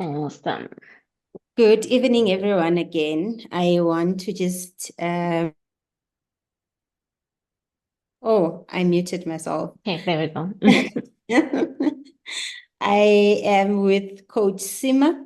Awesome. Good evening, everyone, again. I want to just, oh, I muted myself. Okay, there we go. I am with Coach Sima,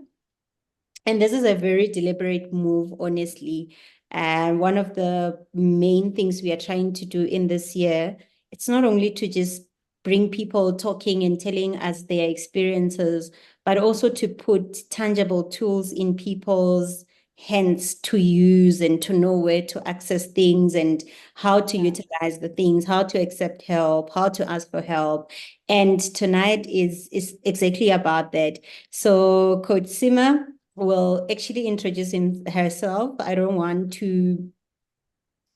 and this is a very deliberate move, honestly. And one of the main things we are trying to do in this year, it's not only to just bring people talking and telling us their experiences, but also to put tangible tools in people's hands to use and to know where to access things and how to Mm, utilize the things, how to accept help, how to ask for help. And tonight is exactly about that. So, Coach Sima will actually introduce herself. I don't want to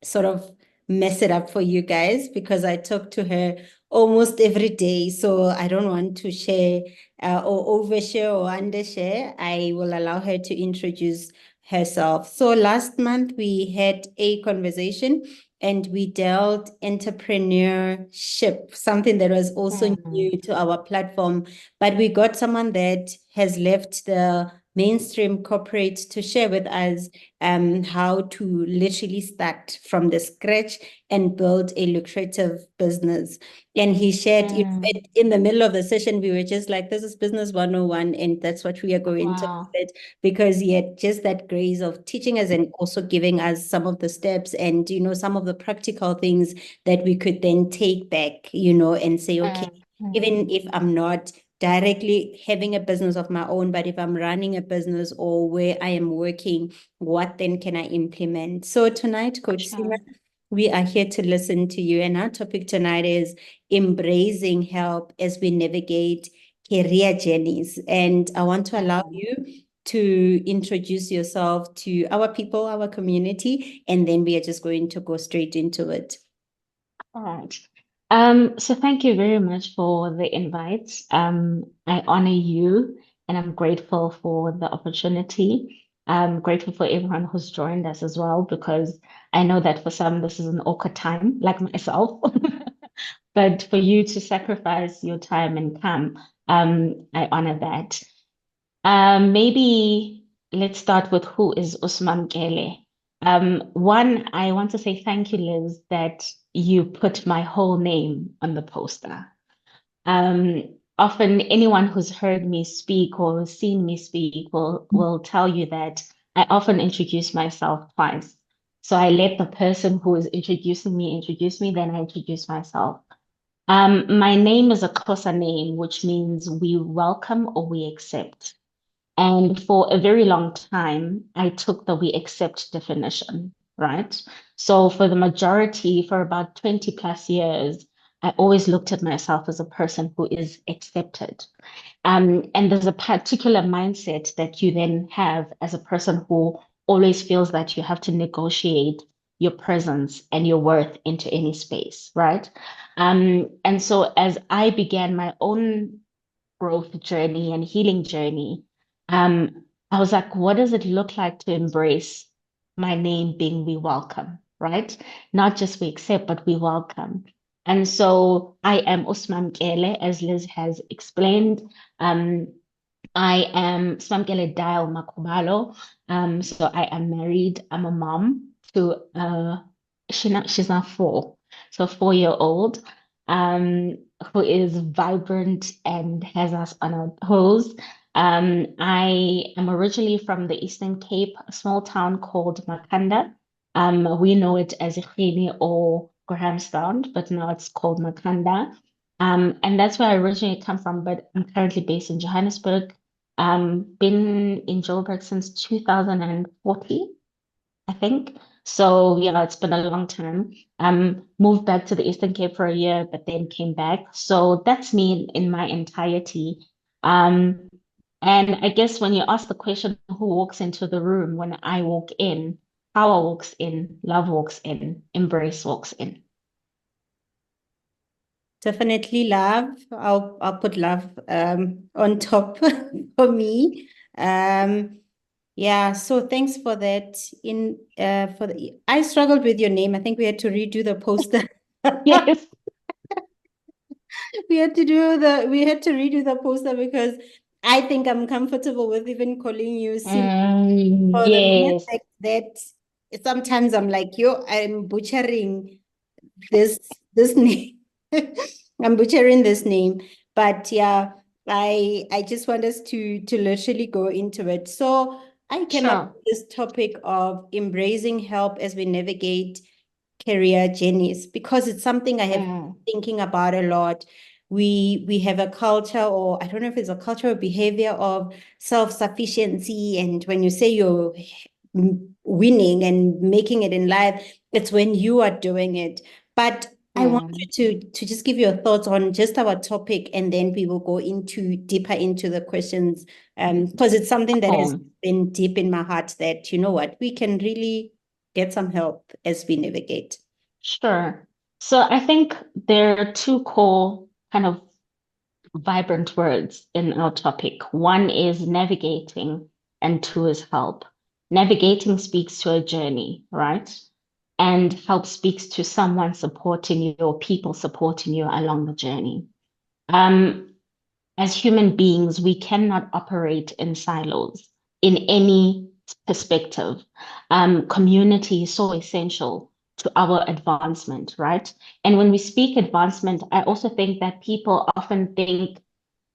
sort of mess it up for you guys because I talk to her almost every day. So I don't want to share or overshare or undershare. I will allow her to introduce herself. So last month we had a conversation and we dealt entrepreneurship, something that was also mm, new to our platform. But we got someone that has left the mainstream corporate to share with us how to literally start from the scratch and build a lucrative business. And he shared, mm. in the middle of the session, we were just like, this is business 101, and that's what we are going to Wow. it because he had just that grace of teaching us and also giving us some of the steps and, some of the practical things that we could then take back, and say, okay, Mm, mm. even if I'm not directly having a business of my own, but if I'm running a business or where I am working, what then can I implement? So tonight, Coach Sima, Sure. we are here to listen to you. And our topic tonight is embracing help as we navigate career journeys. And I want to allow Mm. you to introduce yourself to our people, our community, and then we are just going to go straight into it. All right. So thank you very much for the invite. I honor you and I'm grateful for the opportunity. I'm grateful for everyone who's joined us as well, because I know that for some this is an awkward time, like myself. But for you to sacrifice your time and come, I honor that. Maybe let's start with who is Usman Kele. One, I want to say thank you, Liz, that you put my whole name on the poster. Often anyone who's heard me speak or seen me speak will tell you that I often introduce myself twice. So I let the person who is introducing me introduce me, then I introduce myself. My name is a Xhosa name, which means we welcome or we accept. And for a very long time, I took the we accept definition, right? So for the majority, for about 20 plus years, I always looked at myself as a person who is accepted. And there's a particular mindset that you then have as a person who always feels that you have to negotiate your presence and your worth into any space, right? And so as I began my own growth journey and healing journey, I was like, what does it look like to embrace my name being we welcome, right? Not just we accept, but we welcome. And so I am Usman Kele, as Liz has explained. Um, I am Smamkele Dial Makubalo. So I am married. I'm a mom to she's now 4, so 4-year old, um, who is vibrant and has us on our toes. I am originally from the Eastern Cape, a small town called Makanda. We know it as Ikhini or Grahamstown, but now it's called Makanda. And that's where I originally come from, but I'm currently based in Johannesburg. Been in Joburg since 2014, I think. So, it's been a long time. Moved back to the Eastern Cape for a year, but then came back. So that's me in my entirety. Um, and I guess when you ask the question, who walks into the room when I walk in, power walks in, love walks in, embrace walks in. Definitely love. I'll put love on top for me. Yeah, so thanks for that. I struggled with your name. I think we had to redo the poster. Yes. We had to redo the poster because I think I'm comfortable with even calling you Sima for the mere Yes, fact that sometimes I'm like, yo, I'm butchering this this name. I'm butchering this name. But yeah, I just want us to literally go into it. So I came up sure. with this topic of embracing help as we navigate career journeys because it's something I have been Mm, thinking about a lot. We have a culture, or I don't know if it's a cultural behavior of self-sufficiency. And when you say you're winning and making it in life, it's when you are doing it. But I want you mm, to just give your thoughts on just our topic, and then we will go into deeper into the questions. Because it's something that has cool. been deep in my heart that, you know what, we can really get some help as we navigate. Sure. So I think there are two core kind of vibrant words in our topic. One is navigating, and two is help. Navigating speaks to a journey, right? And help speaks to someone supporting you or people supporting you along the journey. Um, as human beings, we cannot operate in silos in any perspective. Community is so essential to our advancement, right? And when we speak advancement, I also think that people often think,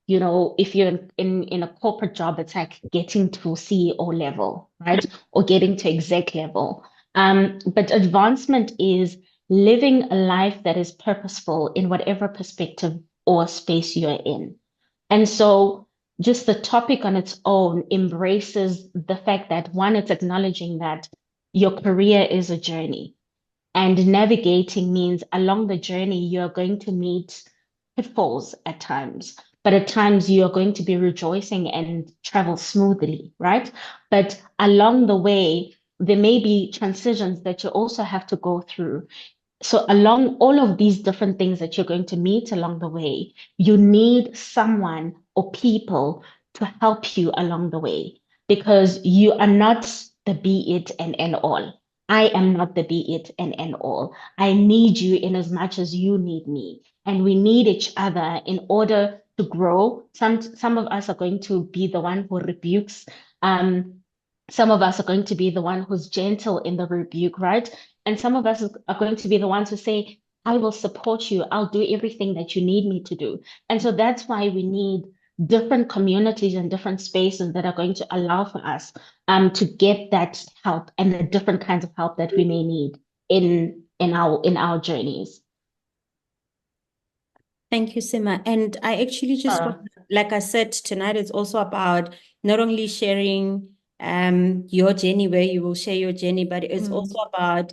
if you're in a corporate job, it's like getting to CEO level, right? Or getting to exec level. But advancement is living a life that is purposeful in whatever perspective or space you're in. And so just the topic on its own embraces the fact that one, it's acknowledging that your career is a journey. And navigating means along the journey, you're going to meet pitfalls at times, but at times you're going to be rejoicing and travel smoothly, right? But along the way, there may be transitions that you also have to go through. So, along all of these different things that you're going to meet along the way, you need someone or people to help you along the way because you are not the be it and end all. I am not the be it and end all. I need you in as much as you need me. And we need each other in order to grow. Some of us are going to be the one who rebukes. Um, some of us are going to be the one who's gentle in the rebuke, right? And some of us are going to be the ones who say, I will support you. I'll do everything that you need me to do. And so that's why we need different communities and different spaces that are going to allow for us to get that help and the different kinds of help that we may need in our journeys. Thank you, Sima. And I actually just want, Sure. like I said, tonight is also about not only sharing your journey where you will share your journey, but it's also Mm, about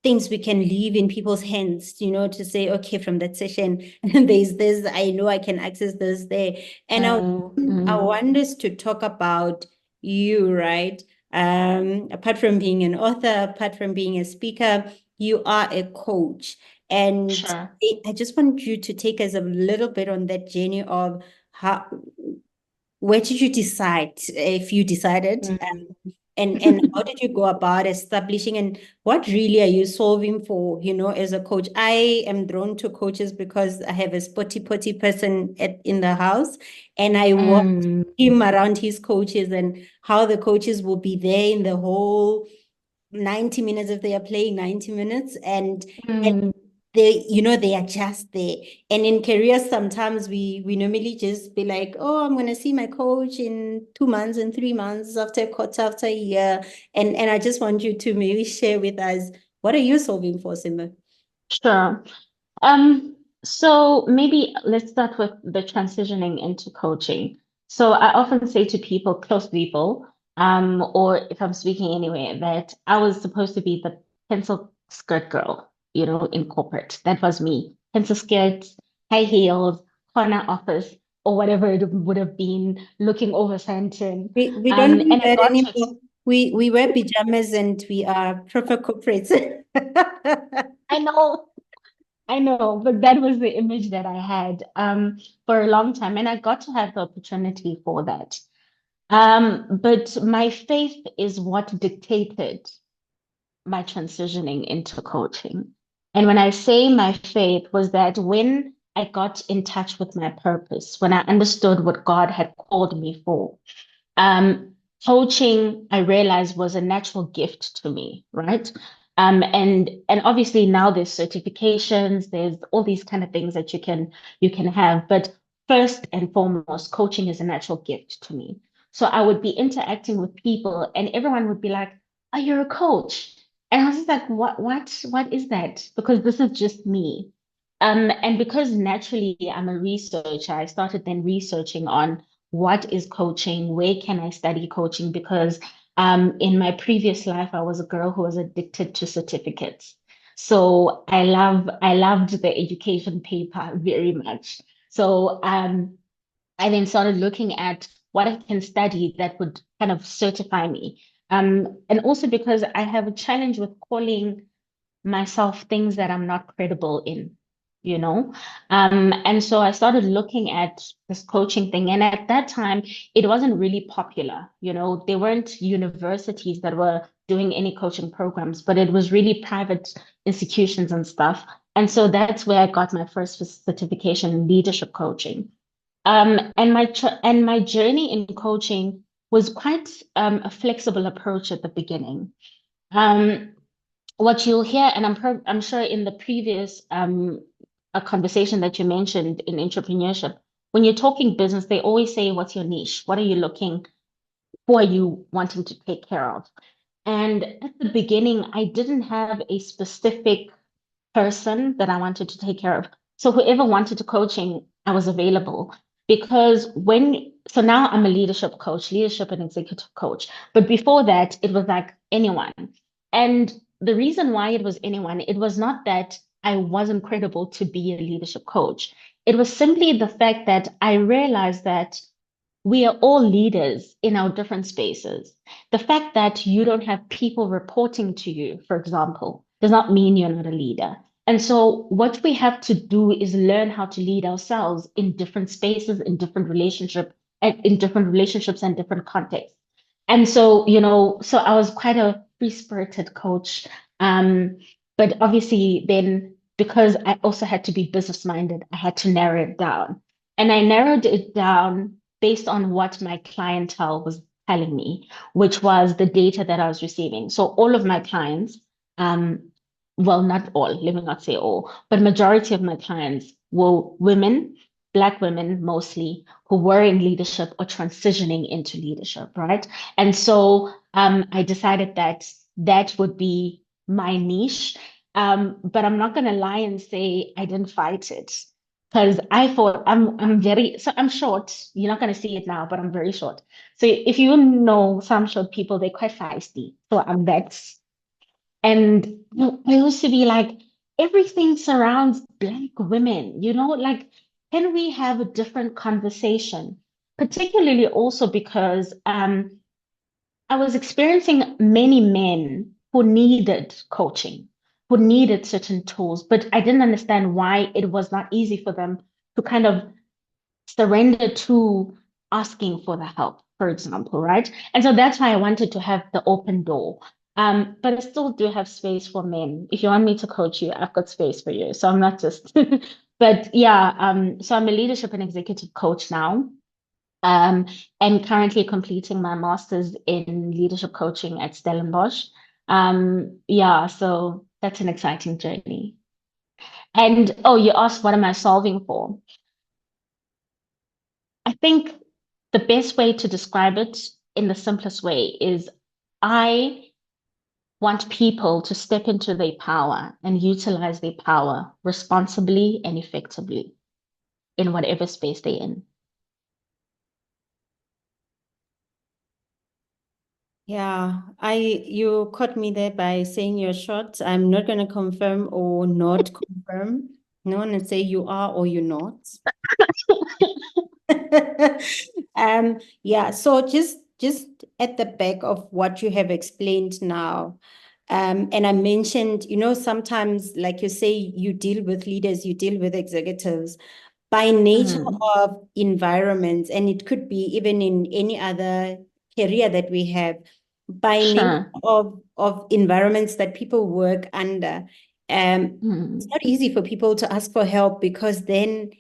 things we can leave in people's hands, to say, okay, from that session, there's this, I know I can access this there. And I mm, want us to talk about you, right? Apart from being an author, apart from being a speaker, you are a coach. And sure. I just want you to take us a little bit on that journey of how, where did you decide, if you decided, Mm. and how did you go about establishing, and what really are you solving for, as a coach? I am drawn to coaches because I have a spotty potty person in the house, and I watch Mm, him around his coaches and how the coaches will be there in the whole 90 minutes if they are playing 90 minutes, and mm, they are just there. And in careers, sometimes we normally just be like, oh, I'm gonna see my coach in 2 months and 3 months, after a quarter, after a year. And I just want you to maybe share with us, what are you solving for, Simba? sure. So maybe let's start with the transitioning into coaching. So I often say to people, close people, or if I'm speaking anywhere, that I was supposed to be the pencil skirt girl, in corporate. That was me. Pencil skirts, high heels, corner office, or whatever it would have been, looking over Santon. We don't do And I that got to, anymore. We wear pajamas and we are proper corporates. I know. I know, but that was the image that I had for a long time, and I got to have the opportunity for that. But my faith is what dictated my transitioning into coaching. And when I say my faith was that when I got in touch with my purpose, when I understood what God had called me for. Um, Coaching, I realized, was a natural gift to me, right? And obviously now there's certifications, there's all these kind of things that you can have. But first and foremost, coaching is a natural gift to me. So I would be interacting with people, and everyone would be like, "Oh, you're a coach." And I was just like, what is that? Because this is just me. And because naturally I'm a researcher, I started then researching on what is coaching, where can I study coaching? Because in my previous life, I was a girl who was addicted to certificates. So I loved the education paper very much. So I then started looking at what I can study that would kind of certify me. And also because I have a challenge with calling myself things that I'm not credible in, you know? And so I started looking at this coaching thing. And at that time, it wasn't really popular. There weren't universities that were doing any coaching programs, but it was really private institutions and stuff. And so that's where I got my first certification in leadership coaching. And my journey in coaching was quite a flexible approach at the beginning. Um, what you'll hear, and I'm sure in the previous a conversation that you mentioned in entrepreneurship, when you're talking business, they always say, "What's your niche? What are you looking? Who are you wanting to take care of?" And at the beginning, I didn't have a specific person that I wanted to take care of. So whoever wanted to coaching, I was available because so now I'm a leadership coach, leadership and executive coach. But before that, it was like anyone. And the reason why it was anyone, it was not that I wasn't credible to be a leadership coach. It was simply the fact that I realized that we are all leaders in our different spaces. The fact that you don't have people reporting to you, for example, does not mean you're not a leader. And so, what we have to do is learn how to lead ourselves in different spaces, in different relationships and different contexts. And so, so I was quite a free-spirited coach. Um, but obviously, then because I also had to be business-minded, I had to narrow it down. And I narrowed it down based on what my clientele was telling me, which was the data that I was receiving. So all of my clients, um, well, not all, let me not say all, but majority of my clients were women, Black women mostly, who were in leadership or transitioning into leadership, right? And so I decided that that would be my niche. But I'm not going to lie and say I didn't fight it because I thought I'm short. You're not going to see it now, but I'm very short. So if you know some short people, they're quite feisty. So I'm that. And I used to be like, everything surrounds Black women, like, can we have a different conversation? Particularly also because I was experiencing many men who needed coaching, who needed certain tools, but I didn't understand why it was not easy for them to kind of surrender to asking for the help, for example, right? And so that's why I wanted to have the open door. But I still do have space for men. If you want me to coach you, I've got space for you. So I'm not just, but yeah, so I'm a leadership and executive coach now. Um, and currently completing my master's in leadership coaching at Stellenbosch. Yeah, so that's an exciting journey. And oh, you asked what am I solving for? I think the best way to describe it in the simplest way is I want people to step into their power and utilize their power responsibly and effectively in whatever space they're in. Yeah, you caught me there by saying you're short. I'm not going to confirm or not confirm. No one will say you are or you're not. Yeah, so just at the back of what you have explained now, and I mentioned, sometimes, like you say, you deal with leaders, you deal with executives by nature Mm, of environments, and it could be even in any other career that we have, by nature sure. of environments that people work under. It's not easy for people to ask for help, because then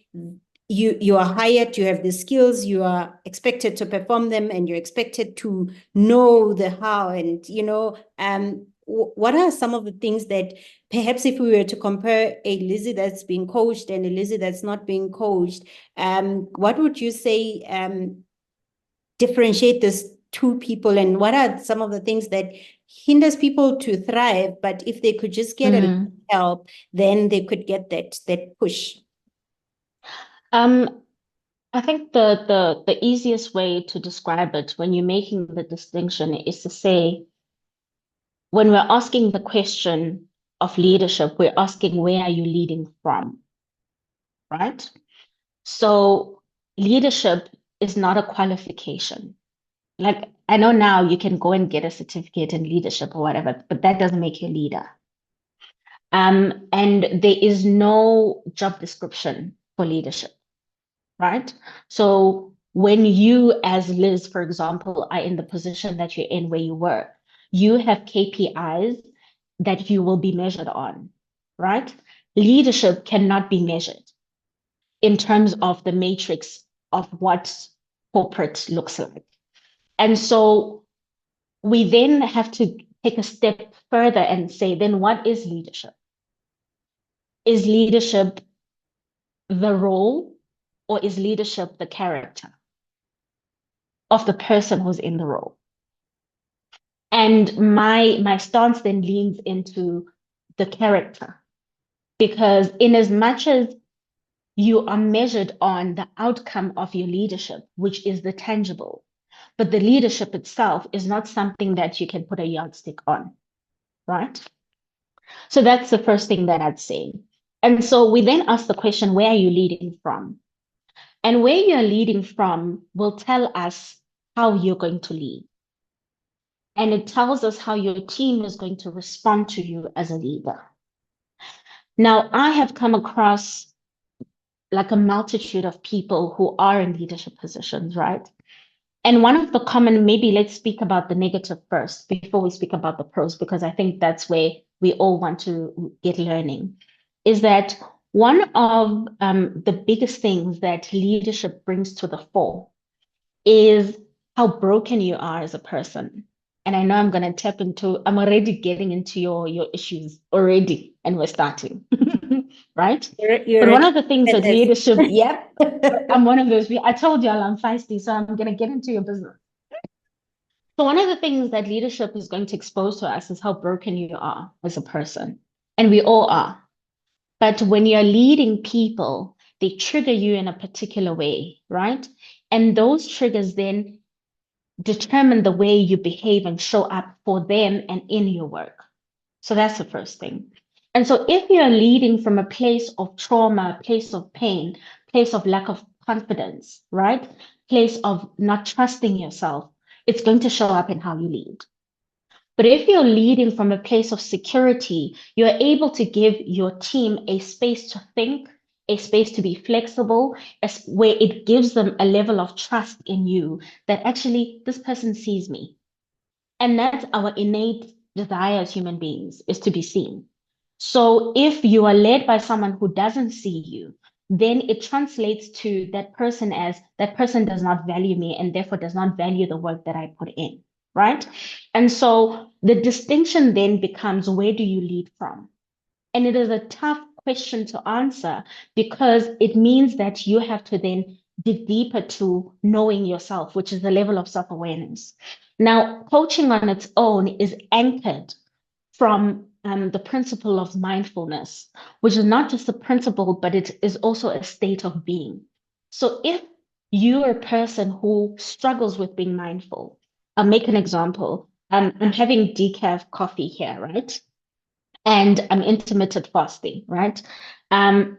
you are hired, you have the skills, you are expected to perform them, and you're expected to know the how. And what are some of the things that, perhaps if we were to compare a Lizzie that's being coached and a Lizzie that's not being coached, what would you say differentiate these two people, and what are some of the things that hinders people to thrive, but if they could just get a little help, then they could get that push? I think the easiest way to describe it when you're making the distinction is to say, when we're asking the question of leadership, we're asking, where are you leading from, right? So leadership is not a qualification. Like, I know now you can go and get a certificate in leadership or whatever, but that doesn't make you a leader. And there is no job description for leadership, right? So when you, as Liz, for example, are in the position that you're in where you work, you have KPIs that you will be measured on, right? Leadership cannot be measured in terms of the matrix of what corporate looks like. And so we then have to take a step further and say, then what is leadership? Is leadership the role, or is leadership the character of the person who's in the role? And my stance then leans into the character, because in as much as you are measured on the outcome of your leadership, which is the tangible, but the leadership itself is not something that you can put a yardstick on, right? So that's the first thing that I'd say. And so we then ask the question, where are you leading from? And where you're leading from will tell us how you're going to lead. And it tells us how your team is going to respond to you as a leader. Now, I have come across like a multitude of people who are in leadership positions, right? And one of the common, maybe let's speak about the negative first before we speak about the pros, because I think that's where we all want to get learning, is that one of the biggest things that leadership brings to the fore is how broken you are as a person. And I know I'm going to tap into, I'm already getting into your issues already, and we're starting, right? You're But one a of the things that leadership, yep, I'm one of those. I told y'all I'm feisty, so I'm going to get into your business. So one of the things that leadership is going to expose to us is how broken you are as a person. And we all are. But when you're leading people, they trigger you in a particular way, right? And those triggers then determine the way you behave and show up for them and in your work. So that's the first thing. And so if you're leading from a place of trauma, place of pain, place of lack of confidence, right? Place of not trusting yourself, it's going to show up in how you lead. But if you're leading from a place of security, you're able to give your team a space to think, a space to be flexible, where it gives them a level of trust in you that actually this person sees me. And that's our innate desire as human beings, is to be seen. So if you are led by someone who doesn't see you, then it translates to that person as that person does not value me and therefore does not value the work that I put in, right? And so the distinction then becomes, where do you lead from? And it is a tough question to answer, because it means that you have to then dig deeper to knowing yourself, which is the level of self-awareness. Now, coaching on its own is anchored from the principle of mindfulness, which is not just a principle, but it is also a state of being. So if you're a person who struggles with being mindful, I'll make an example. I'm having decaf coffee here, right? And I'm intermittent fasting, right?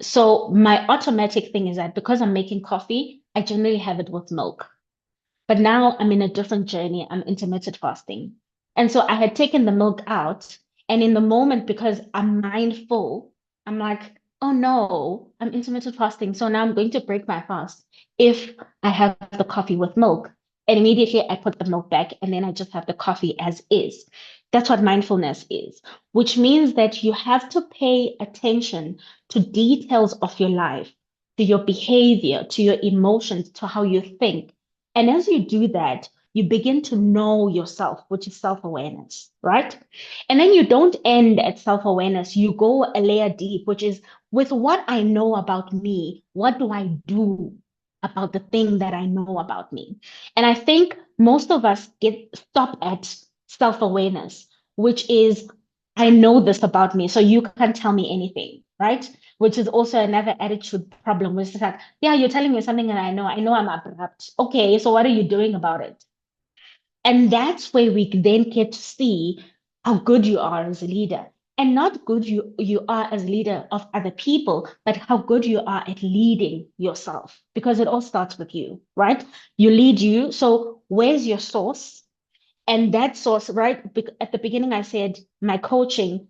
So my automatic thing is that because I'm making coffee, I generally have it with milk. But now I'm in a different journey. I'm intermittent fasting. And so I had taken the milk out. And in the moment, because I'm mindful, I'm like, oh no, I'm intermittent fasting. So now I'm going to break my fast if I have the coffee with milk. And immediately I put the milk back, and then I just have the coffee as is. That's what mindfulness is, which means that you have to pay attention to details of your life, to your behavior, to your emotions, to how you think. And as you do that, you begin to know yourself, which is self-awareness, right? And then you don't end at self-awareness. You go a layer deep, which is with what I know about me, what do I do about the thing that I know about me? And I think most of us get stop at self-awareness, which is I know this about me, so you can't tell me anything, right? Which is also another attitude problem, which is like, yeah, you're telling me something that I know I'm abrupt. Okay, so what are you doing about it? And that's where we then get to see how good you are as a leader. And not good you are as a leader of other people, but how good you are at leading yourself. Because it all starts with you, right? You lead you. So where's your source? And that source, right? At the beginning, I said my coaching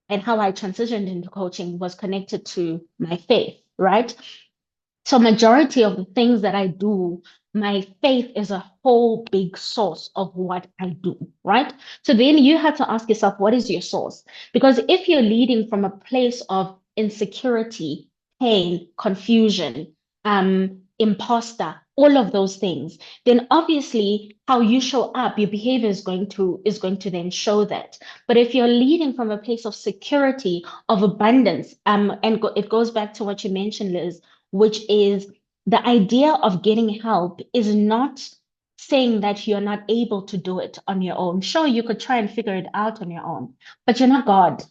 and how I transitioned into coaching was connected to my faith, right? So majority of the things that I do, my faith is a whole big source of what I do, right? So then you have to ask yourself, what is your source? Because if you're leading from a place of insecurity, pain, confusion, imposter, all of those things, then obviously how you show up, your behavior is going to then show that. But if you're leading from a place of security, of abundance, it goes back to what you mentioned, Liz, which is the idea of getting help is not saying that you're not able to do it on your own. Sure, you could try and figure it out on your own, but you're not God.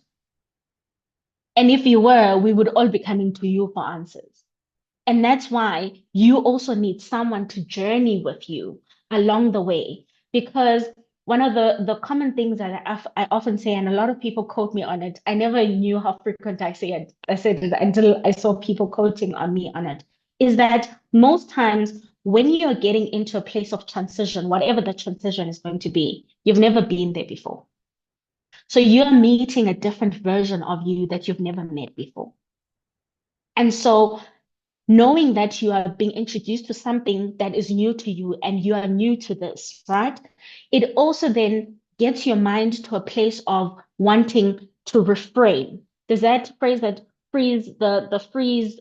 And if you were, we would all be coming to you for answers. And that's why you also need someone to journey with you along the way. Because one of the common things that I often say, and a lot of people quote me on it, I never knew how frequent I said it until I saw people quoting on me on it, is that most times when you're getting into a place of transition, whatever the transition is going to be, you've never been there before. So you're meeting a different version of you that you've never met before. And so knowing that you are being introduced to something that is new to you and you are new to this, right? It also then gets your mind to a place of wanting to refrain. There's that phrase that freeze, the freeze,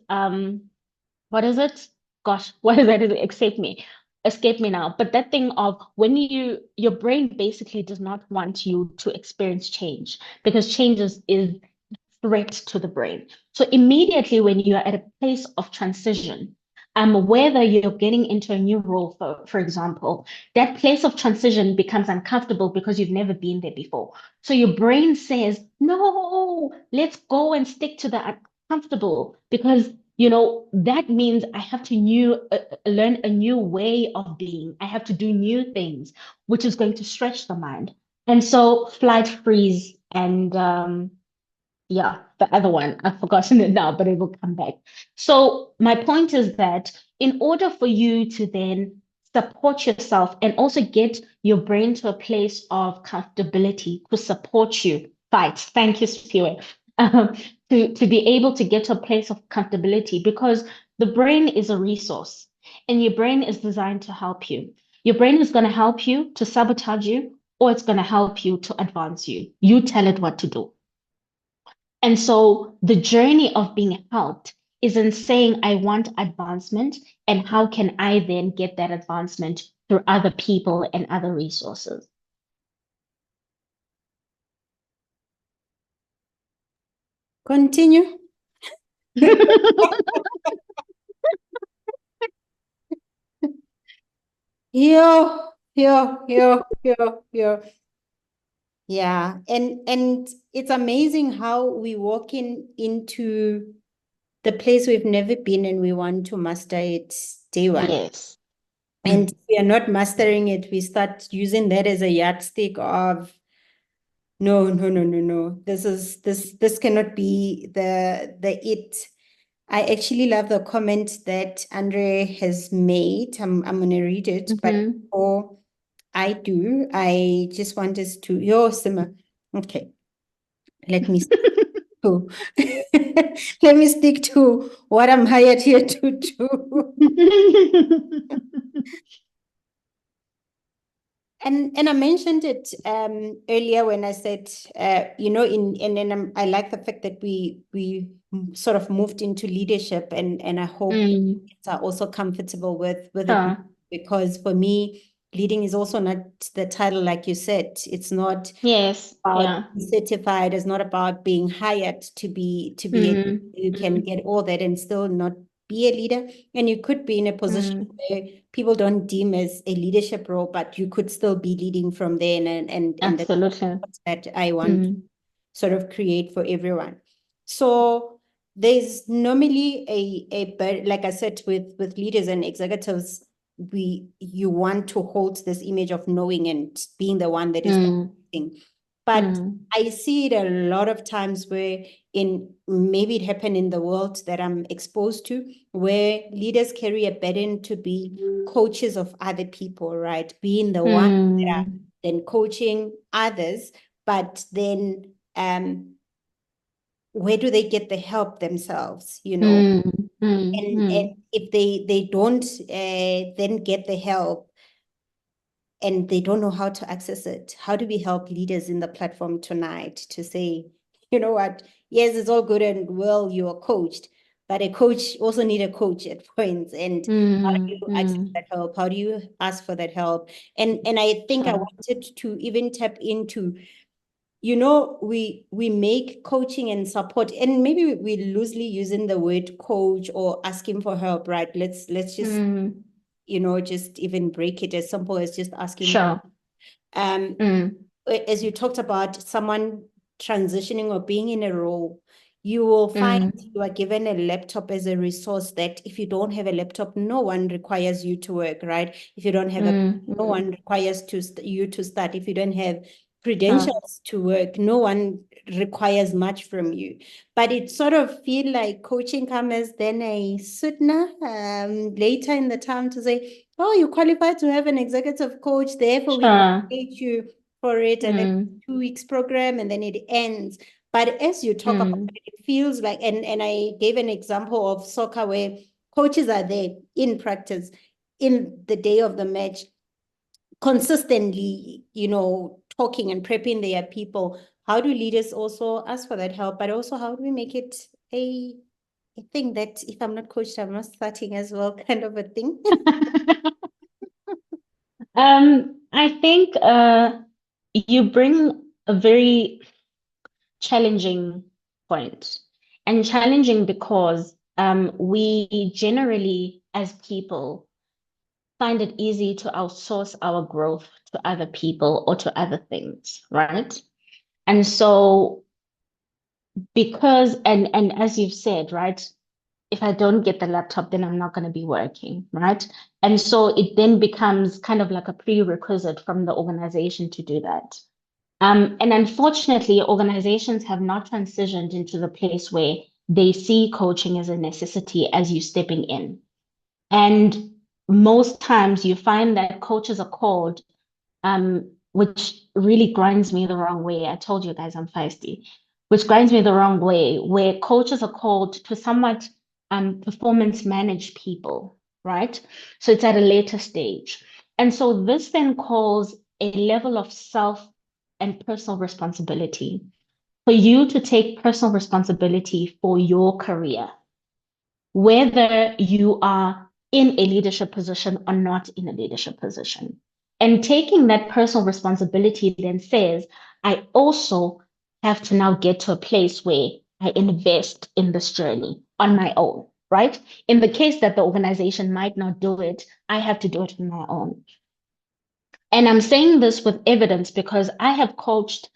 what is it? Gosh, what is that? Escape me now. But that thing of when your brain basically does not want you to experience change because change is threat to the brain. So immediately when you're at a place of transition, whether you're getting into a new role, for example, that place of transition becomes uncomfortable because you've never been there before. So your brain says, no, let's go and stick to the uncomfortable because that means I have to learn a new way of being. I have to do new things, which is going to stretch the mind. And so flight, freeze, and yeah, the other one, I've forgotten it now, but it will come back. So my point is that in order for you to then support yourself and also get your brain to a place of comfortability to support you, fight. Thank you, Spirit. Um, to be able to get to a place of comfortability because the brain is a resource and your brain is designed to help you. Your brain is going to help you to sabotage you, or it's going to help you to advance you. You tell it what to do. And so the journey of being helped is in saying, I want advancement, and how can I then get that advancement through other people and other resources? Continue. Yo, yo, yo, yo, yo. Yeah, and it's amazing how we walk into the place we've never been and we want to master it day one. Yes. And if we are not mastering it, we start using that as a yardstick of no, no, no, no, no. This cannot be the it. I actually love the comment that Andre has made. I'm gonna read it, but before I do, I just want us to Sima. Okay, let me to let me stick to what I'm hired here to do. And I mentioned it earlier when I said, I like the fact that we sort of moved into leadership, and I hope Mm, are also comfortable with it, sure. because for me, leading is also not the title, like you said. It's not Yes. about Yeah. being certified. It's not about being hired Mm, you can mm, get all that and still not be a leader. And you could be in a position mm, where people don't deem as a leadership role, but you could still be leading from there. And that's absolutely. that I want to Mm, sort of create for everyone. So there's normally like I said, with leaders and executives, you want to hold this image of knowing and being the one that is mm, thing. But mm, I see it a lot of times where maybe it happened in the world that I'm exposed to, where leaders carry a burden to be coaches of other people, right? Being the one that are mm, then coaching others, but then where do they get the help themselves, mm, mm, And mm. if they don't then get the help, and they don't know how to access it, how do we help leaders in the platform tonight to say, you know what, yes, it's all good and well, you are coached, but a coach also need a coach at points. And how do Mm, you access mm, that help? How do you ask for that help? And I think I sure. wanted to even tap into, we make coaching and support, and maybe we loosely using the word coach or asking for help, right? Let's just, Mm, just even break it as simple as just asking for sure. um Mm, as you talked about someone transitioning or being in a role, you will find mm, you are given a laptop as a resource, that if you don't have a laptop, no one requires you to work, right? If you don't have mm, no mm, one requires you to start. If you don't have sure. credentials to work, no one requires much from you. But it sort of feel like coaching comes as then a sweetener later in the time to say, oh, you qualified to have an executive coach, therefore we Sure. pay you for it, and then Mm, 2 weeks program, and then it ends. But as you talk about mm, it, it feels like, and I gave an example of soccer where coaches are there in practice in the day of the match, consistently, talking and prepping their people. How do leaders also ask for that help? But also, how do we make it a thing that if I'm not coached, I'm not starting as well, kind of a thing? I think you bring a very challenging point, and challenging because we generally, as people, find it easy to outsource our growth to other people or to other things, right? And so and as you've said, right, if I don't get the laptop, then I'm not going to be working, right? And so it then becomes kind of like a prerequisite from the organization to do that. And unfortunately, organizations have not transitioned into the place where they see coaching as a necessity as you stepping in. And most times you find that coaches are called, which really grinds me the wrong way. I told you guys I'm feisty, which grinds me the wrong way, where coaches are called to somewhat performance manage people, right? So it's at a later stage. And so this then calls a level of self and personal responsibility for you to take personal responsibility for your career, whether you are in a leadership position or not in a leadership position. And taking that personal responsibility then says, I also have to now get to a place where I invest in this journey on my own, right? In the case that the organization might not do it, I have to do it on my own. And I'm saying this with evidence because I have coached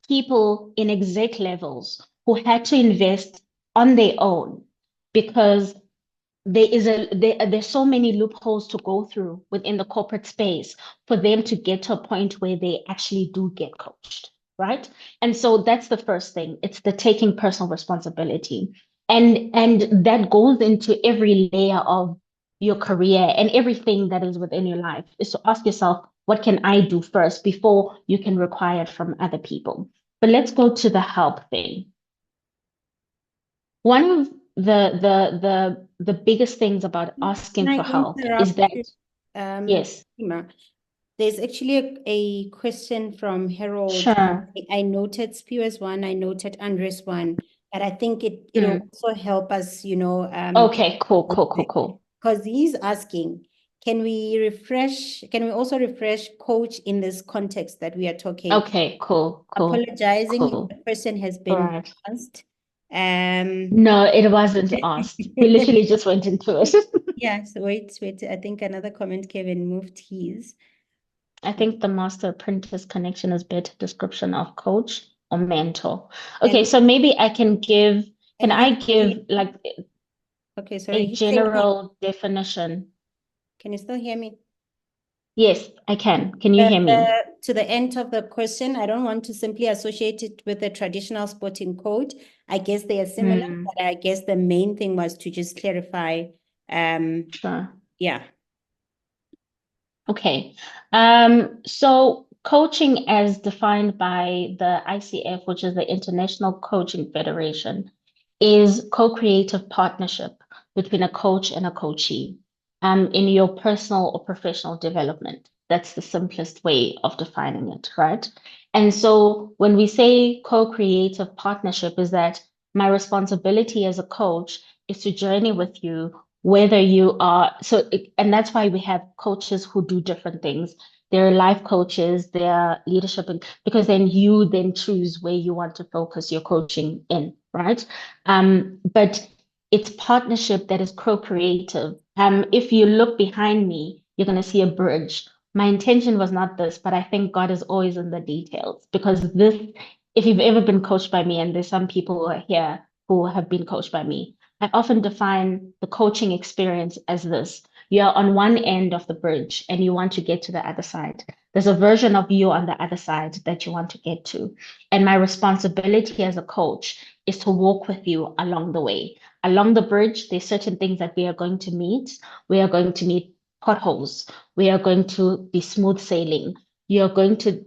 people in exec levels who had to invest on their own because there's so many loopholes to go through within the corporate space for them to get to a point where they actually do get coached, right? And so that's the first thing. It's the taking personal responsibility. And that goes into every layer of your career and everything that is within your life is to ask yourself, what can I do first before you can require it from other people? But let's go to the help thing. One of the biggest things about Can asking I for help is interrupt that you, yes, Sima? there's actually a question from Harold. Sure. I noted Spiwa's one, I noted Andres one, but I think it'll Mm. also help us, Okay, cool, cool, cool, cool. because he's asking, can we also refresh coach in this context that we are talking? Okay, cool, cool, Apologizing if cool. the person has All been right. asked. Um, No, it wasn't asked. We literally just went into it. yes, wait. I think another comment, Kevin moved his. I think the master apprentice connection is better description of coach or mentor. Okay, And so maybe can and I he's give saying, like okay, sorry, a he's saying, general definition? can you still hear me? Yes, I can. Can you hear me? To the end of the question, I don't want to simply associate it with the traditional sporting code. I guess they are similar, Hmm, but I guess the main thing was to just clarify. sure. Yeah. Okay. So coaching as defined by the ICF, which is the International Coaching Federation, is co-creative partnership between a coach and a coachee, in your personal or professional development. That's the simplest way of defining it, right? And so when we say co-creative partnership, is that my responsibility as a coach is to journey with you whether you are and that's why we have coaches who do different things. There are life coaches, there are leadership, because then you then choose where you want to focus your coaching in, right? But it's partnership that is co-creative. If you look behind me, you're going to see a bridge. My intention was not this, but I think God is always in the details, because this, if you've ever been coached by me, and there's some people who are here who have been coached by me, I often define the coaching experience as this. You're on one end of the bridge and you want to get to the other side. There's a version of you on the other side that you want to get to. And my responsibility as a coach is to walk with you along the way. Along the bridge, there's certain things that we are going to meet. We are going to meet potholes. We are going to be smooth sailing. You're going to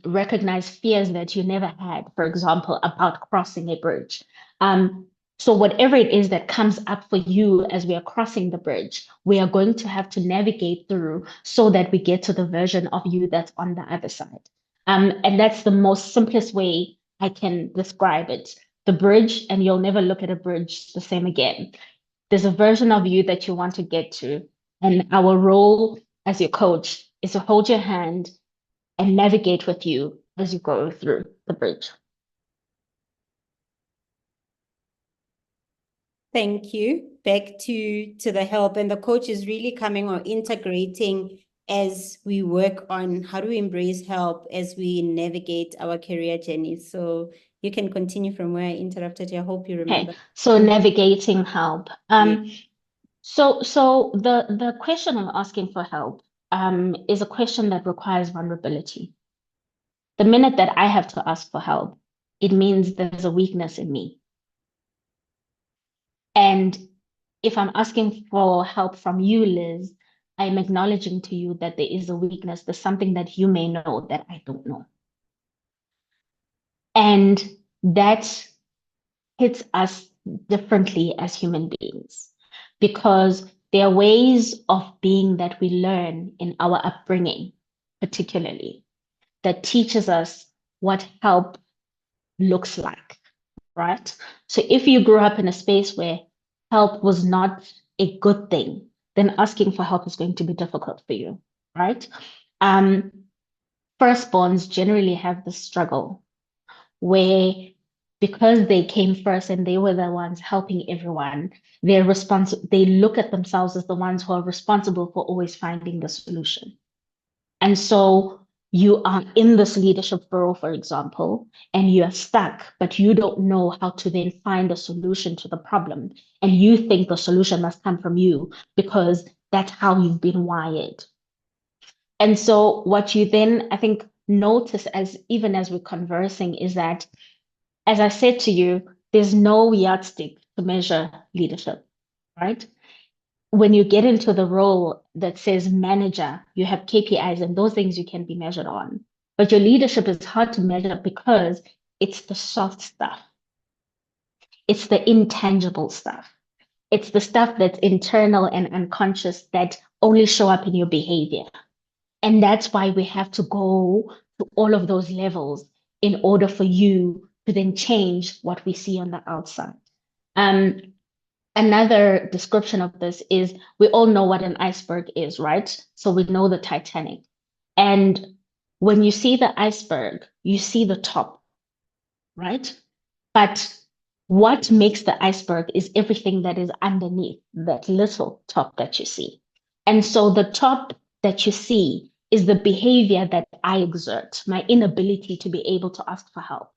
recognize fears that you never had, for example, about crossing a bridge. Um, so whatever it is that comes up for you as we are crossing the bridge, we are going to have to navigate through so that we get to the version of you that's on the other side. And that's the most simplest way I can describe it. The bridge, and you'll never look at a bridge the same again. There's a version of you that you want to get to. And our role as your coach is to hold your hand and navigate with you as you go through the bridge. Thank you. Back to the help, and the coach is really coming or integrating as we work on how do we embrace help as we navigate our career journey. So you can continue from where I interrupted you. I hope you remember. Okay, so navigating help. Yeah. So the question of asking for help is a question that requires vulnerability. The minute that I have to ask for help, it means there's a weakness in me. And if I'm asking for help from you, Liz, I'm acknowledging to you that there is a weakness. There's something that you may know that I don't know. And that hits us differently as human beings, because there are ways of being that we learn in our upbringing, particularly, that teaches us what help looks like, right? So if you grew up in a space where help was not a good thing, then asking for help is going to be difficult for you, right? Um, Firstborns generally have this struggle where, because they came first and they were the ones helping everyone, they look at themselves as the ones who are responsible for always finding the solution. And so you are in this leadership role, for example, and you're stuck, but you don't know how to then find a solution to the problem. And you think the solution must come from you because that's how you've been wired. And so what you then, I think, notice as even as we're conversing is that, as I said to you, there's no yardstick to measure leadership, right? When you get into the role that says manager, you have KPIs and those things you can be measured on. But your leadership is hard to measure because it's the soft stuff, it's the intangible stuff, it's the stuff that's internal and unconscious that only show up in your behavior. And that's why we have to go to all of those levels in order for you to then change what we see on the outside. Um, Another description of this is we all know what an iceberg is, right? So we know the Titanic. And when you see the iceberg, you see the top, right? But what makes the iceberg is everything that is underneath that little top that you see. And so the top that you see is the behavior that I exert, my inability to be able to ask for help.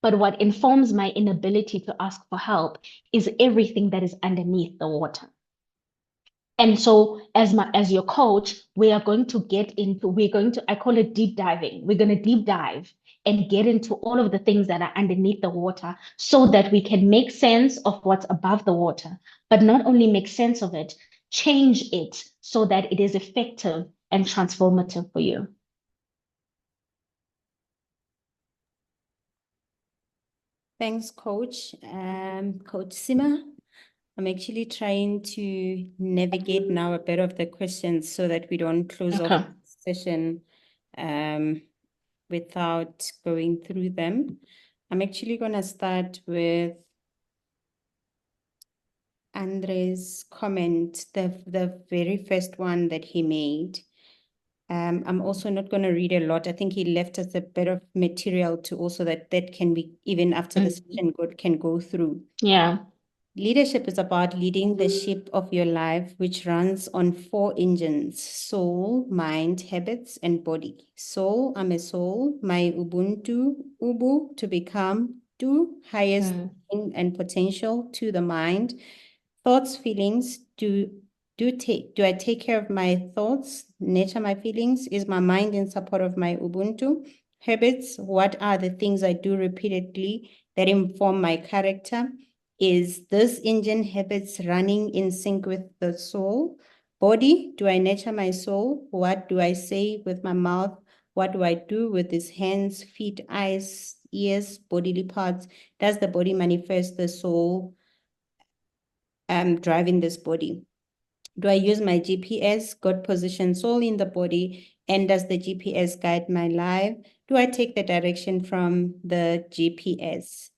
But what informs my inability to ask for help is everything that is underneath the water. And so as your coach, we are going to I call it deep diving. We're going to deep dive and get into all of the things that are underneath the water so that we can make sense of what's above the water, but not only make sense of it, change it so that it is effective and transformative for you. Thanks, Coach. Coach Sima, I'm actually trying to navigate now a bit of the questions so that we don't close off Okay. the session without going through them. I'm actually going to start with Andre's comment, the very first one that he made. I'm also not going to read a lot. I think he left us a bit of material to also that can be, even after the session, can go through. Yeah. Leadership is about leading the ship of your life, which runs on 4 engines: soul, mind, habits, and body. Soul, I'm a soul. My Ubuntu, Ubu, to become. Do, highest and potential. To the mind. Thoughts, feelings. Do I take care of my thoughts, nurture my feelings? Is my mind in support of my Ubuntu? Habits, what are the things I do repeatedly that inform my character? Is this engine habits running in sync with the soul? Body, do I nurture my soul? What do I say with my mouth? What do I do with these hands, feet, eyes, ears, bodily parts? Does the body manifest the soul driving this body? Do I use my GPS, God position soul in the body? And does the GPS guide my life? Do I take the direction from the GPS?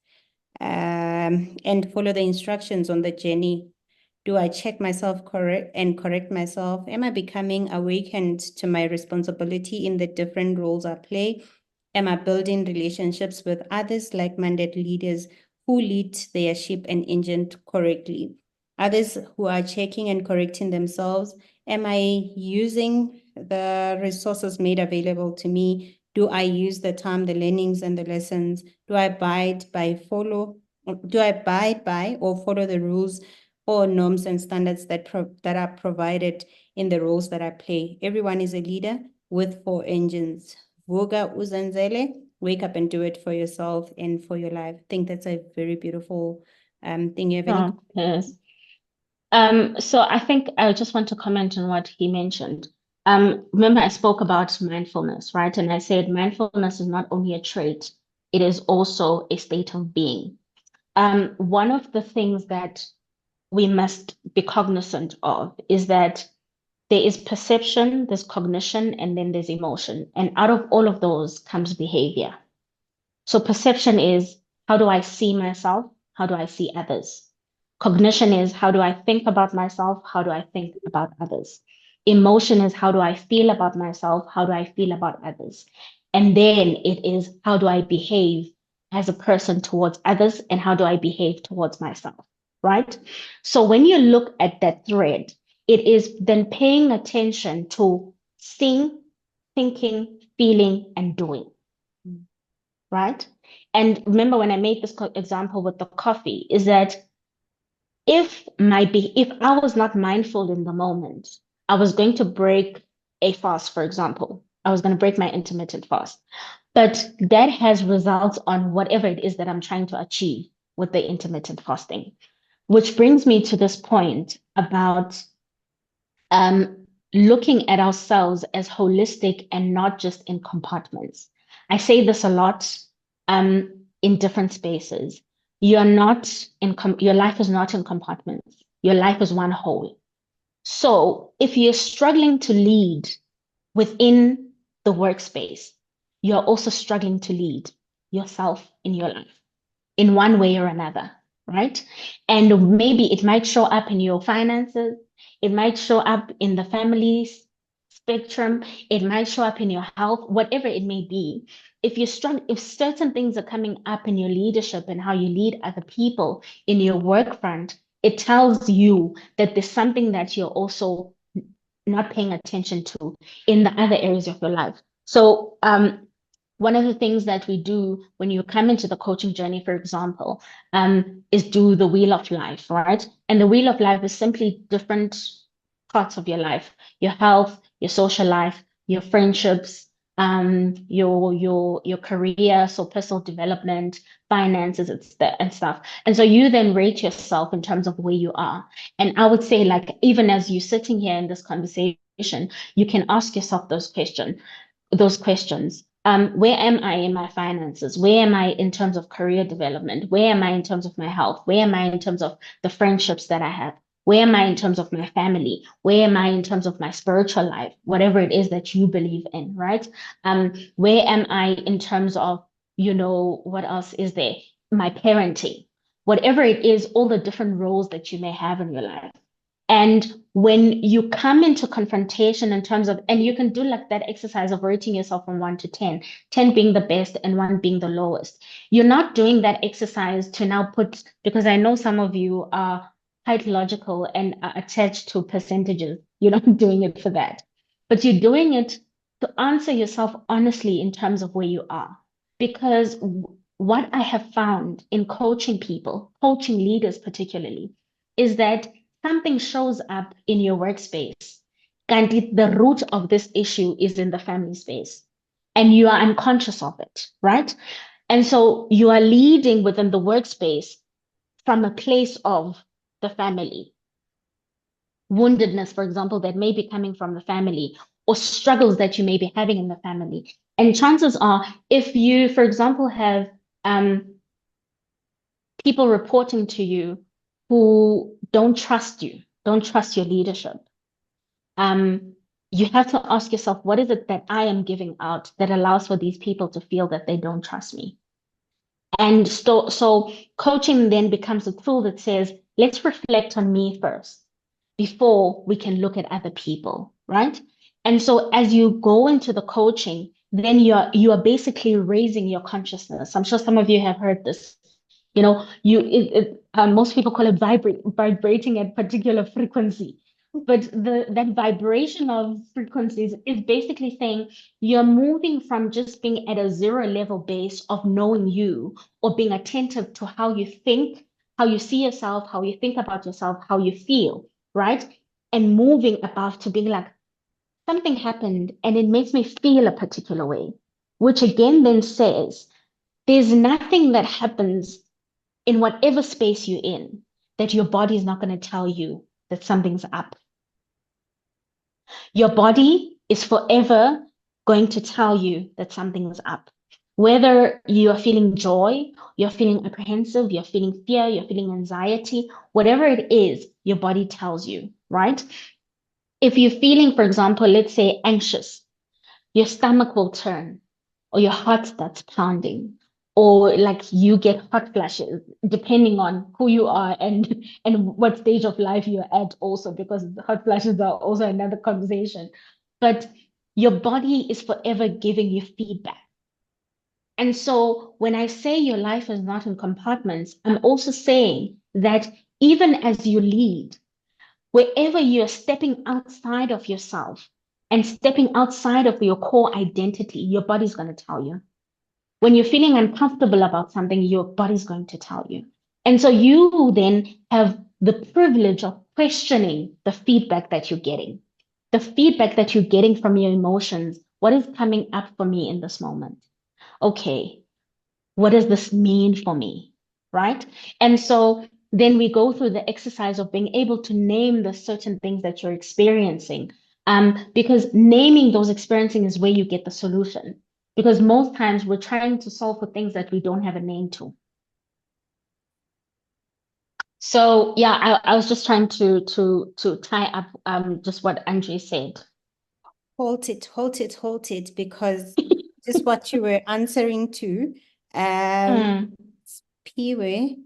And follow the instructions on the journey? Do I check myself correct myself? Am I becoming awakened to my responsibility in the different roles I play? Am I building relationships with others, like-minded leaders who lead their ship and engine correctly? Others who are checking and correcting themselves. Am I using the resources made available to me? Do I use the time, the learnings, and the lessons? Do I abide by or follow the rules or norms and standards that are provided in the roles that I play? Everyone is a leader with 4 engines. Vuga uzenzele, wake up and do it for yourself and for your life. I think that's a very beautiful thing. You have any? Oh, yes. So I think I just want to comment on what he mentioned. Remember I spoke about mindfulness, right? And I said mindfulness is not only a trait, it is also a state of being. One of the things that we must be cognizant of is that there is perception, there's cognition, and then there's emotion. And out of all of those comes behavior. So perception is how do I see myself? How do I see others? Cognition is how do I think about myself? How do I think about others? Emotion is how do I feel about myself? How do I feel about others? And then it is how do I behave as a person towards others and how do I behave towards myself, right? So when you look at that thread, it is then paying attention to seeing, thinking, feeling, and doing, right? And remember when I made this example with the coffee, is that if I was not mindful in the moment, I was going to break a fast, for example. I was going to break my intermittent fast. But that has results on whatever it is that I'm trying to achieve with the intermittent fasting, which brings me to this point about looking at ourselves as holistic and not just in compartments. I say this a lot in different spaces. Your life is not in compartments. Your life is one whole. So if you're struggling to lead within the workspace, you're also struggling to lead yourself in your life in one way or another, right? And maybe it might show up in your finances, it might show up in the family spectrum, it might show up in your health, whatever it may be. If you struggle, if certain things are coming up in your leadership and how you lead other people in your work front, it tells you that there's something that you're also not paying attention to in the other areas of your life. So one of the things that we do when you come into the coaching journey, for example, is do the wheel of life, right? And the wheel of life is simply different parts of your life, your health, your social life, your friendships, your career, so personal development, finances, and stuff. And so you then rate yourself in terms of where you are. And I would say, like, even as you're sitting here in this conversation, you can ask yourself those questions. Where am I in my finances? Where am I in terms of career development? Where am I in terms of my health? Where am I in terms of the friendships that I have? Where am I in terms of my family? Where am I in terms of my spiritual life? Whatever it is that you believe in, right? Where am I in terms of, what else is there? My parenting, whatever it is, all the different roles that you may have in your life. And when you come into confrontation in terms of, and you can do like that exercise of rating yourself from 1 to 10, 10 being the best and one being the lowest. You're not doing that exercise to now put, because I know some of you are quite logical and are attached to percentages. You're not doing it for that, but you're doing it to answer yourself honestly in terms of where you are. Because what I have found in coaching people, coaching leaders particularly, is that something shows up in your workspace, and the root of this issue is in the family space, and you are unconscious of it, right? And so you are leading within the workspace from a place of the family, woundedness, for example, that may be coming from the family, or struggles that you may be having in the family. And chances are, if you, for example, have people reporting to you who don't trust you, don't trust your leadership, um, you have to ask yourself, what is it that I am giving out that allows for these people to feel that they don't trust me? And so coaching then becomes a tool that says, let's reflect on me first before we can look at other people, right? And so as you go into the coaching, then you are basically raising your consciousness. I'm sure some of you have heard this. Most people call it vibrating at particular frequency. But that vibration of frequencies is basically saying you're moving from just being at a zero level base of knowing you, or being attentive to how you think, how you see yourself, how you think about yourself, how you feel, right? And moving above to being like, something happened and it makes me feel a particular way, which again then says there's nothing that happens in whatever space you're in that your body is not going to tell you that something's up. Your body is forever going to tell you that something's up. Whether you are feeling joy, you're feeling apprehensive, you're feeling fear, you're feeling anxiety, whatever it is, your body tells you, right? If you're feeling, for example, let's say anxious, your stomach will turn, or your heart starts pounding, or like you get hot flashes, depending on who you are and what stage of life you're at, also, because hot flashes are also another conversation. But your body is forever giving you feedback. And so when I say your life is not in compartments, I'm also saying that even as you lead, wherever you're stepping outside of yourself and stepping outside of your core identity, your body's going to tell you. When you're feeling uncomfortable about something, your body's going to tell you. And so you then have the privilege of questioning the feedback that you're getting, the feedback that you're getting from your emotions. What is coming up for me in this moment? Okay, what does this mean for me? Right? And so then we go through the exercise of being able to name the certain things that you're experiencing. Because naming those experiencing is where you get the solution. Because most times we're trying to solve for things that we don't have a name to. So yeah, I was just trying to tie up just what Andre said. hold it, because just what you were answering to, Mm, Piwe,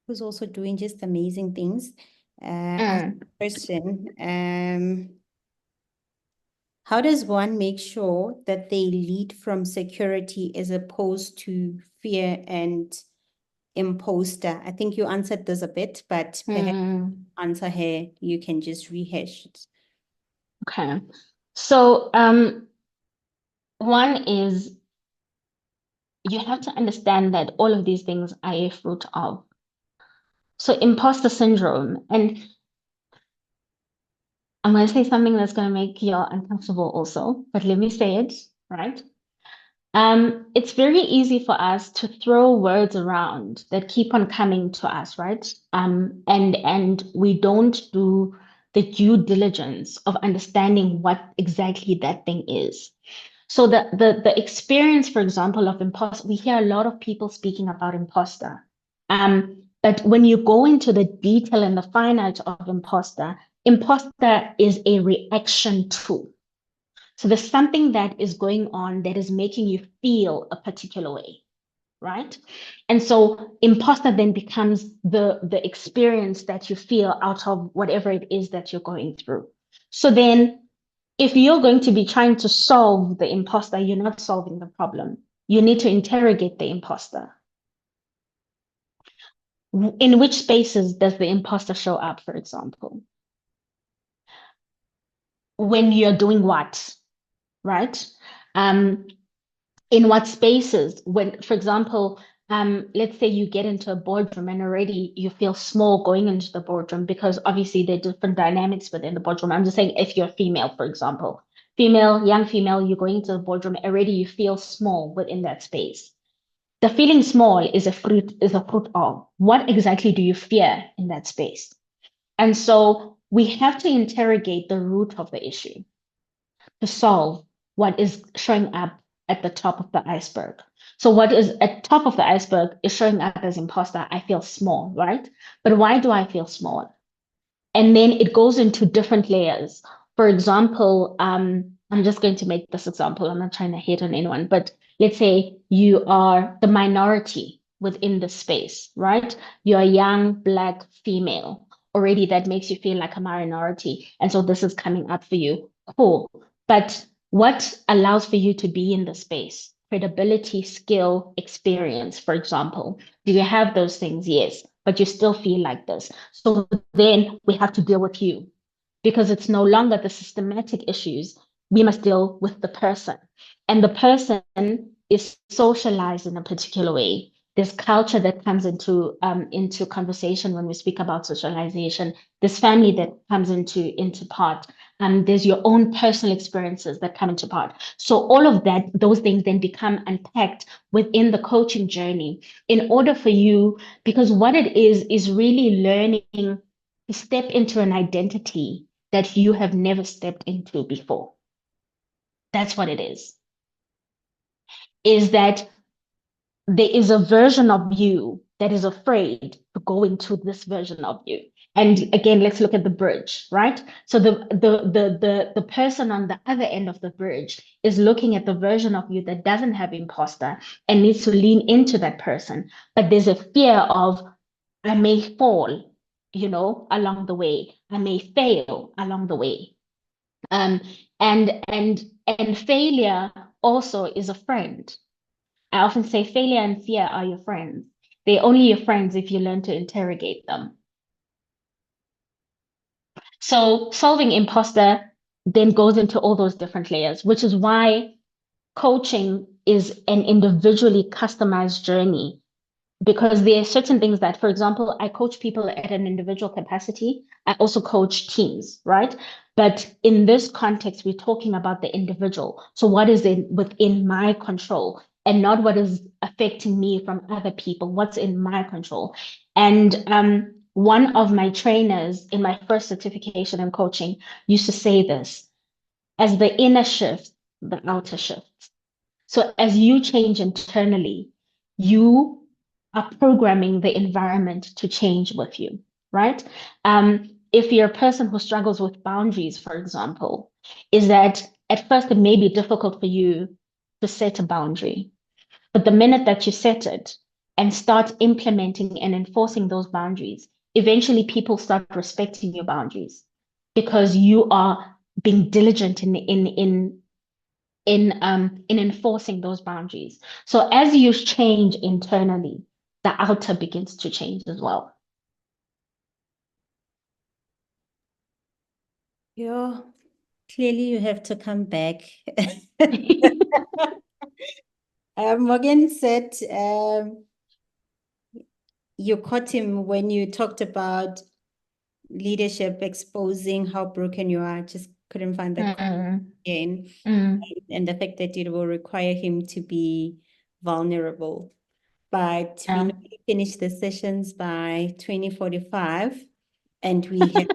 who's also doing just amazing things. As mm. a person, how does one make sure that they lead from security as opposed to fear and imposter? I think you answered this a bit, but perhaps Mm. answer her, you can just rehash it. Okay. So, one is you have to understand that all of these things are a fruit of. So, imposter syndrome, and I'm going to say something that's going to make you uncomfortable also, but let me say it, right? It's very easy for us to throw words around that keep on coming to us, right? And we don't do the due diligence of understanding what exactly that thing is. So the experience, for example, of imposter, we hear a lot of people speaking about imposter. But when you go into the detail and the finite of imposter, imposter is a reaction tool. So there's something that is going on that is making you feel a particular way, right? And so imposter then becomes the experience that you feel out of whatever it is that you're going through. So then if you're going to be trying to solve the imposter, you're not solving the problem. You need to interrogate the imposter. In which spaces does the imposter show up, for example? When you're doing what, right? Um, in what spaces? When, for example, let's say you get into a boardroom and already you feel small going into the boardroom because obviously there are different dynamics within the boardroom. I'm just saying if you're female, for example, female, young female, you're going into the boardroom, already you feel small within that space. The feeling small is a fruit of what exactly do you fear in that space? And so we have to interrogate the root of the issue to solve what is showing up at the top of the iceberg. So what is at top of the iceberg is showing up as imposter. I feel small, right? But why do I feel small? And then it goes into different layers. For example, I'm just going to make this example. I'm not trying to hate on anyone, but let's say you are the minority within the space, right? You're a young Black female. Already that makes you feel like a minority. And so this is coming up for you. Cool. But what allows for you to be in the space? Credibility, skill, experience, for example. Do you have those things? Yes, but you still feel like this. So then we have to deal with you because it's no longer the systematic issues. We must deal with the person. And the person is socialized in a particular way. There's culture that comes into conversation when we speak about socialization. There's family that comes into part. There's your own personal experiences that come into part. So all of that, those things then become unpacked within the coaching journey in order for you, because what it is really learning to step into an identity that you have never stepped into before. That's what it is that there is a version of you that is afraid to go into this version of you. And again, let's look at the bridge, right? So the person on the other end of the bridge is looking at the version of you that doesn't have imposter and needs to lean into that person. But there's a fear of I may fall, along the way. I may fail along the way. Um, and failure also is a friend. I often say failure and fear are your friends. They're only your friends if you learn to interrogate them. So solving imposter then goes into all those different layers, which is why coaching is an individually customized journey because there are certain things that, for example, I coach people at an individual capacity. I also coach teams, right? But in this context, we're talking about the individual. So what is within my control and not what is affecting me from other people, what's in my control. And one of my trainers in my first certification in coaching used to say this, as the inner shifts, the outer shifts. So as you change internally, you are programming the environment to change with you, right? If you're a person who struggles with boundaries, for example, is that at first it may be difficult for you to set a boundary. But the minute that you set it and start implementing and enforcing those boundaries, eventually people start respecting your boundaries because you are being diligent in enforcing those boundaries. So as you change internally, the outer begins to change as well. Yeah, clearly you have to come back. Morgan said you caught him when you talked about leadership exposing how broken you are. Just couldn't find that Mm, again. mm, And the fact that it will require him to be vulnerable. But we yeah, normally finish the sessions by 20:45, and we have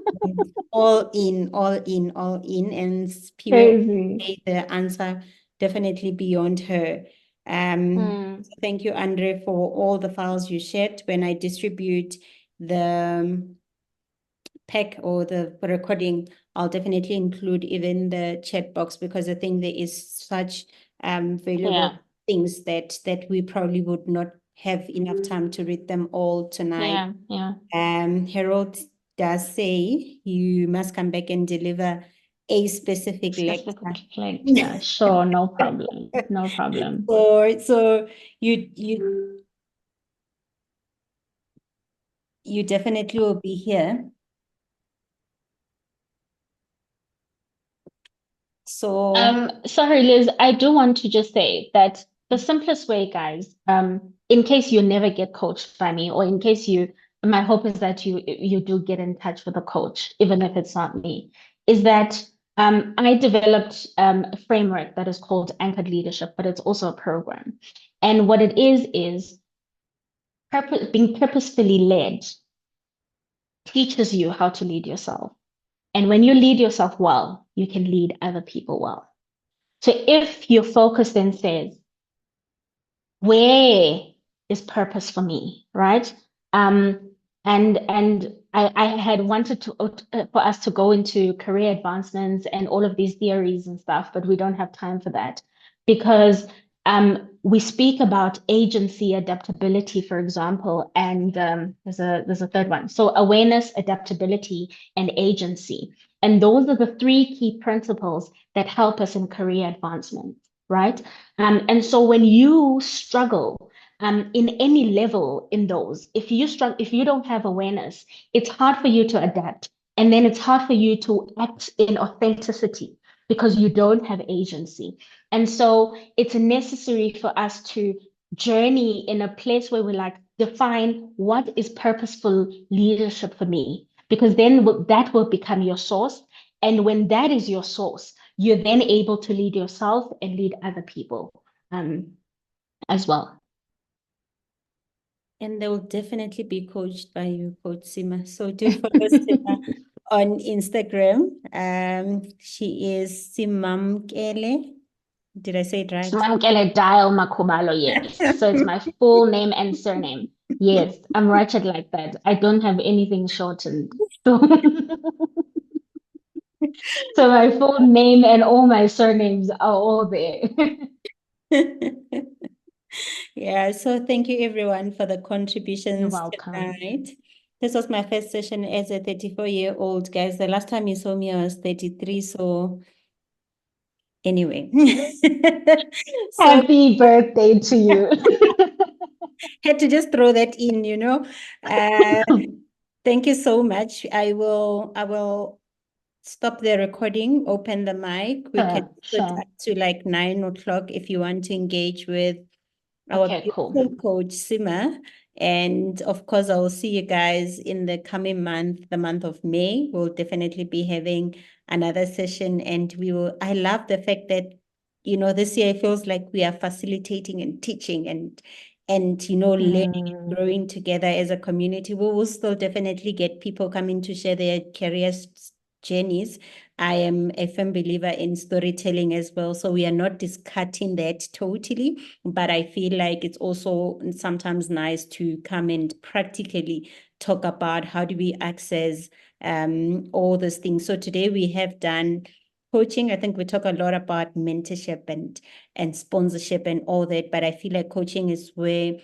all in, all in, all in, and people crazy. say the answer definitely beyond her. Mm, So thank you, Andre, for all the files you shared. When I distribute the pack or the recording, I'll definitely include even the chat box because I think there is such valuable yeah, things that we probably would not have enough time to read them all tonight. yeah, yeah. Harold does say you must come back and deliver a specific lecture. Specific lecture. Sure, no problem. No problem. So you definitely will be here. So Sorry, Liz, I do want to just say that the simplest way, guys, in case you never get coached by me, or in case my hope is that you do get in touch with a coach, even if it's not me, is that I developed a framework that is called Anchored Leadership, but it's also a program. And what it is being purposefully led teaches you how to lead yourself. And when you lead yourself well, you can lead other people well. So if your focus then says, where is purpose for me, right? And I had wanted to for us to go into career advancements and all of these theories and stuff, but we don't have time for that because we speak about agency, adaptability, for example, and there's a third one. So awareness, adaptability, and agency. And those are the three key principles that help us in career advancement, right? And so when you struggle in any level in those, if you don't have awareness, it's hard for you to adapt. And then it's hard for you to act in authenticity because you don't have agency. And so it's necessary for us to journey in a place where we like define what is purposeful leadership for me, because then that will become your source. And when that is your source, you're then able to lead yourself and lead other people as well. and they will definitely be coached by you, Coach Sima. So do follow Sima on Instagram. She is Simamkele. Did I say it right? Smamkele Dial Makubalo, yes. So it's my full name and surname. Yes, I'm wretched like that. I don't have anything shortened. So, so my full name and all my surnames are all there. Yeah, so thank you everyone for the You're contributions welcome. tonight. This was my first session as a 34-year-old, guys. The last time you saw me, I was 33. So anyway, so Happy birthday to you. had to just throw that in, you know. Uh, thank you so much. I will stop the recording, open the mic. We can Sure, put up sure. to like 9 o'clock if you want to engage with our Okay, cool. beautiful coach, Sima. And of course, I will see you guys in the coming month, the month of May. We'll definitely be having another session. And I love the fact that, this year it feels like we are facilitating and teaching and learning and Mm, growing together as a community. We will still definitely get people coming to share their career journeys. I am a firm believer in storytelling as well. So we are not discarding that totally, but I feel like it's also sometimes nice to come and practically talk about how do we access all those things. So today we have done coaching, I think we talk a lot about mentorship and sponsorship and all that, but I feel like coaching is where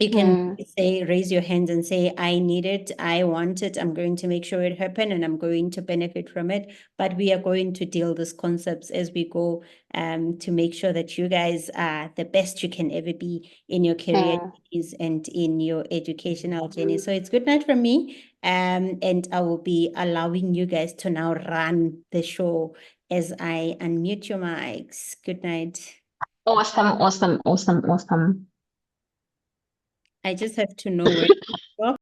you can say, raise your hands and say, I need it, I want it, I'm going to make sure it happen, and I'm going to benefit from it. But we are going to deal these concepts as we go, to make sure that you guys are the best you can ever be in your career and in your educational journey. So it's good night from me. And I will be allowing you guys to now run the show as I unmute your mics. Good night. Awesome. I just have to know where to stop.